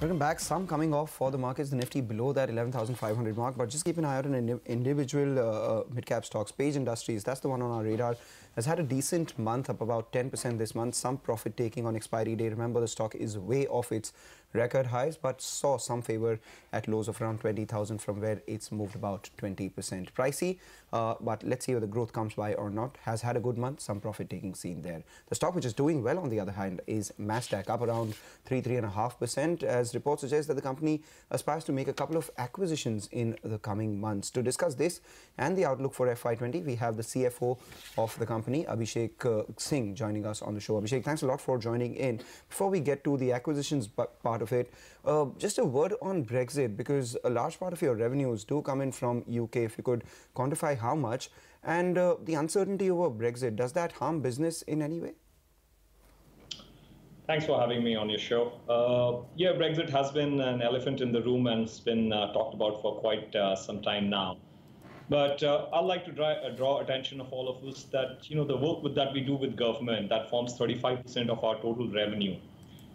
Welcome back. Some coming off for the markets. The Nifty below that 11,500 mark, but just keep an eye out on individual mid-cap stocks. Page Industries, that's the one on our radar, has had a decent month, up about 10% this month. Some profit taking on expiry day. Remember, the stock is way off its record highs, but saw some favor at lows of around 20,000 from where it's moved about 20%. Pricey, but let's see whether the growth comes by or not. Has had a good month, some profit taking seen there. The stock which is doing well on the other hand is Mastek, up around 3.5%, as reports suggest that the company aspires to make a couple of acquisitions in the coming months. To discuss this and the outlook for FY20, we have the CFO of the company, Abhishek Singh, joining us on the show. Abhishek, thanks a lot for joining in. Before we get to the acquisitions part of it, just a word on Brexit, because a large part of your revenues do come in from UK. If you could quantify how much, and the uncertainty over Brexit, does that harm business in any way? Thanks for having me on your show. Yeah, Brexit has been an elephant in the room and it's been talked about for quite some time now. But I'd like to draw attention of all of us that, the work that we do with government, that forms 35% of our total revenue.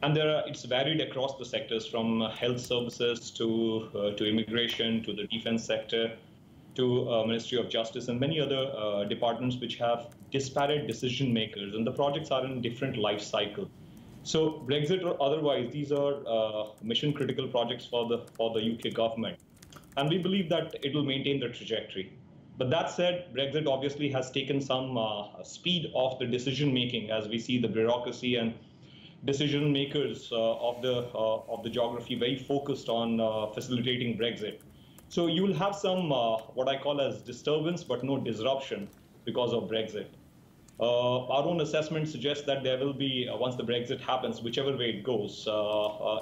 And it's varied across the sectors, from health services to immigration, to the defense sector, to Ministry of Justice, and many other departments which have disparate decision makers, and the projects are in different life cycle. So Brexit or otherwise, these are mission critical projects for the UK government. And we believe that it will maintain the trajectory. But that said, Brexit obviously has taken some speed off the decision making, as we see the bureaucracy and decision makers of the geography very focused on facilitating Brexit. So you will have some what I call as disturbance, but no disruption because of Brexit. Our own assessment suggests that there will be, once the Brexit happens, whichever way it goes,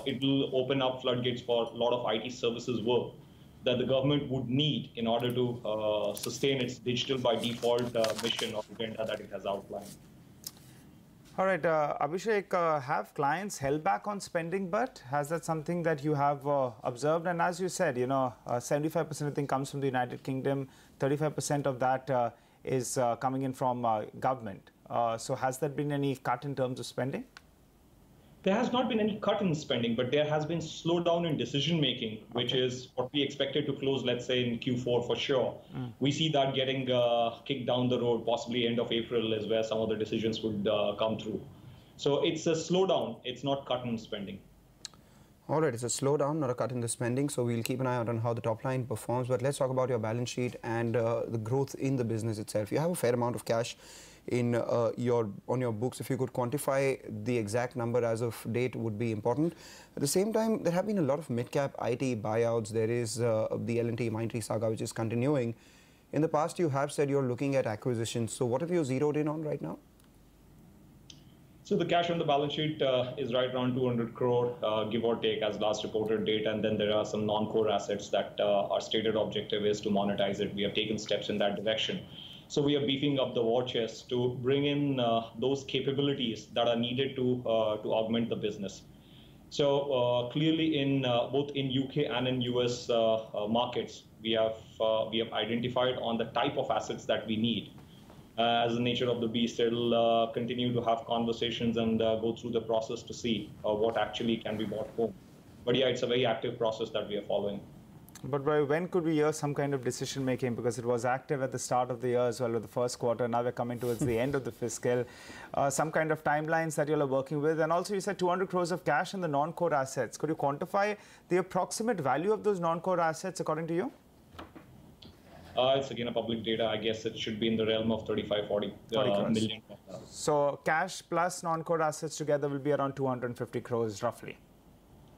it will open up floodgates for a lot of IT services work that the government would need in order to sustain its digital by default mission or agenda that it has outlined. All right, Abhishek, have clients held back on spending, but has that something that you have observed? And as you said, 75% I think comes from the United Kingdom, 35% of that is coming in from government. So has there been any cut in terms of spending? There has not been any cut in spending, but there has been slowdown in decision making, which is what we expected to close, let's say, in Q4 for sure. We see that getting kicked down the road, possibly end of April is where some of the decisions would come through. So it's a slowdown, it's not cut in spending. All right, it's a slowdown, not a cut in the spending, so we'll keep an eye out on how the top line performs. But let's talk about your balance sheet and the growth in the business itself. You have a fair amount of cash in on your books. If you could quantify the exact number as of date would be important. At the same time, there have been a lot of mid-cap IT buyouts. There is the L&T Mindtree saga, which is continuing. In the past, you have said you're looking at acquisitions. So what have you zeroed in on right now? So the cash on the balance sheet is right around 200 crore, give or take, as last reported date. And then there are some non-core assets that our stated objective is to monetize it. We have taken steps in that direction. So we are beefing up the war chest to bring in those capabilities that are needed to augment the business. So clearly, in both in UK and in US markets, we have identified on the type of assets that we need. As the nature of the beast, it'll continue to have conversations and go through the process to see what actually can be brought home. But yeah, it's a very active process that we are following. But by when could we hear some kind of decision making? Because it was active at the start of the year as well, with the first quarter. Now we're coming towards the end of the fiscal. Some kind of timelines that you're working with. And also you said 200 crores of cash in the non-core assets. Could you quantify the approximate value of those non-core assets according to you? It's again a public data. I guess it should be in the realm of 40 million. So cash plus non-core assets together will be around 250 crores roughly.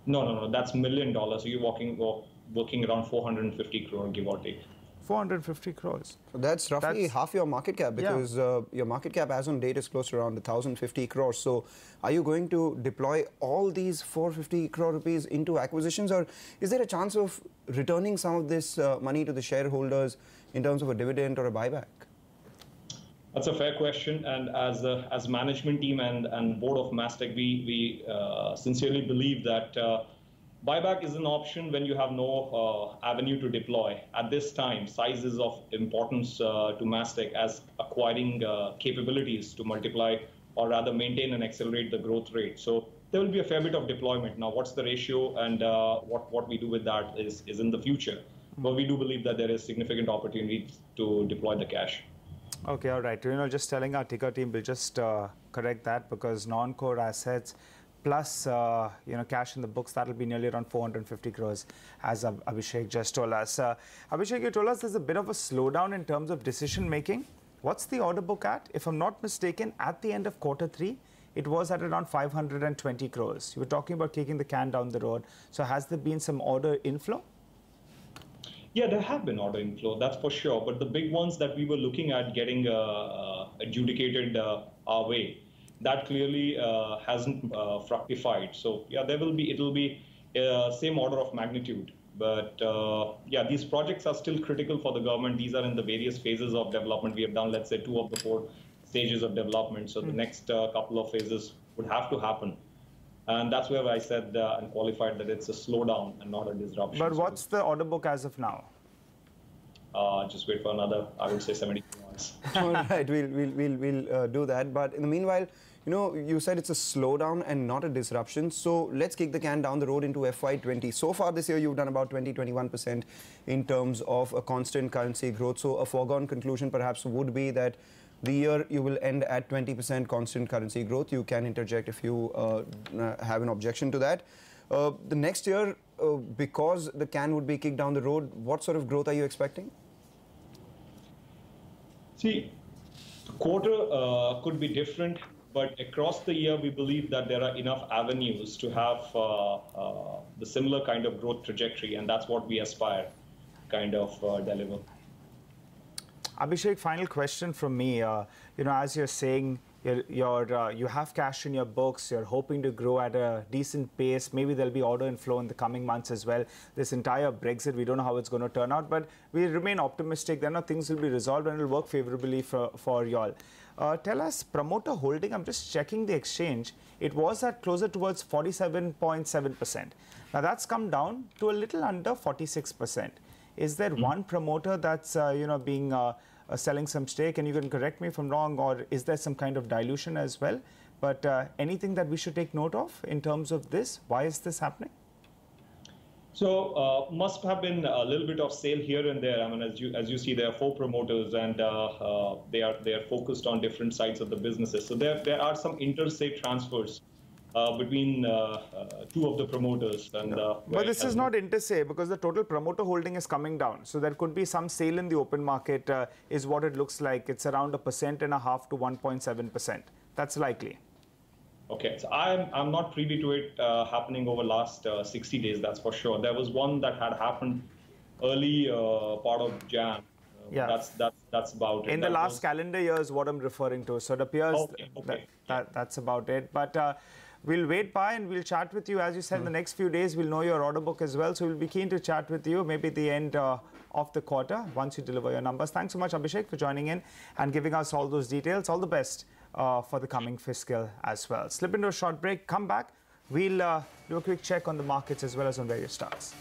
No. That's $1 million. So you're working around 450 crore, give or take. 450 crores. So that's roughly half your market cap, because your market cap as on date is close to around 1,050 crores. So are you going to deploy all these 450 crore rupees into acquisitions, or is there a chance of returning some of this money to the shareholders in terms of a dividend or a buyback? That's a fair question, and as management team and board of Mastek, we sincerely believe that buyback is an option when you have no avenue to deploy. At this time, size is of importance to Mastek, as acquiring capabilities to multiply or rather maintain and accelerate the growth rate. So there will be a fair bit of deployment. Now, what's the ratio and what we do with that is in the future. But we do believe that there is significant opportunity to deploy the cash. Okay, all right. Just telling our ticker team, we'll just correct that, because non-core assets plus cash in the books, that'll be nearly around 450 crores, as Abhishek just told us. Abhishek, you told us there's a bit of a slowdown in terms of decision making. What's the order book at? If I'm not mistaken, at the end of Q3, it was at around 520 crores. You were talking about kicking the can down the road. So has there been some order inflow? Yeah, there have been order inflow, that's for sure. But the big ones that we were looking at getting adjudicated our way, that clearly hasn't fructified. So yeah, it'll be same order of magnitude. But yeah, these projects are still critical for the government. These are in the various phases of development. We have done, let's say, 2 of the 4 stages of development. So the next couple of phases would have to happen. And that's where I said and qualified that it's a slowdown and not a disruption. But what's the order book as of now? Just wait for another, I would say, 72 months. All right, we'll do that. But in the meanwhile, you said it's a slowdown and not a disruption. So let's kick the can down the road into FY20. So far this year, you've done about 20-21% in terms of a constant currency growth. So a foregone conclusion perhaps would be that the year you will end at 20% constant currency growth. You can interject if you have an objection to that. The next year, because the can would be kicked down the road, what sort of growth are you expecting? See, the quarter could be different, but across the year, we believe that there are enough avenues to have the similar kind of growth trajectory, and that's what we aspire kind of deliver. Abhishek, final question from me. As you're saying, you have cash in your books, you're hoping to grow at a decent pace. Maybe there'll be order inflow in the coming months as well. This entire Brexit, we don't know how it's going to turn out, but we remain optimistic that things will be resolved and it'll work favorably for y'all. Tell us, promoter holding, I'm just checking the exchange. It was at closer towards 47.7%. Now that's come down to a little under 46%. Is there one promoter that's being selling some stake, and you can correct me if I'm wrong, or is there some kind of dilution as well? But anything that we should take note of in terms of this? Why is this happening? So must have been a little bit of sale here and there. I mean, as you see, there are 4 promoters, and they are focused on different sides of the businesses. So there are some interstate transfers between 2 of the promoters. And, but this is not interstate, because the total promoter holding is coming down. So there could be some sale in the open market is what it looks like. It's around 1.5% to 1.7%. That's likely. Okay, so I'm not privy to it happening over last 60 days, that's for sure. There was one that had happened early part of Jan. Yeah. That's about it. In the last calendar year is what I'm referring to. So it appears that's about it. But we'll wait by and we'll chat with you. As you said, in the next few days, we'll know your order book as well. So we'll be keen to chat with you, maybe at the end of the quarter, once you deliver your numbers. Thanks so much, Abhishek, for joining in and giving us all those details. All the best for the coming fiscal as well. Slip into a short break, come back. We'll do a quick check on the markets as well as on various stocks.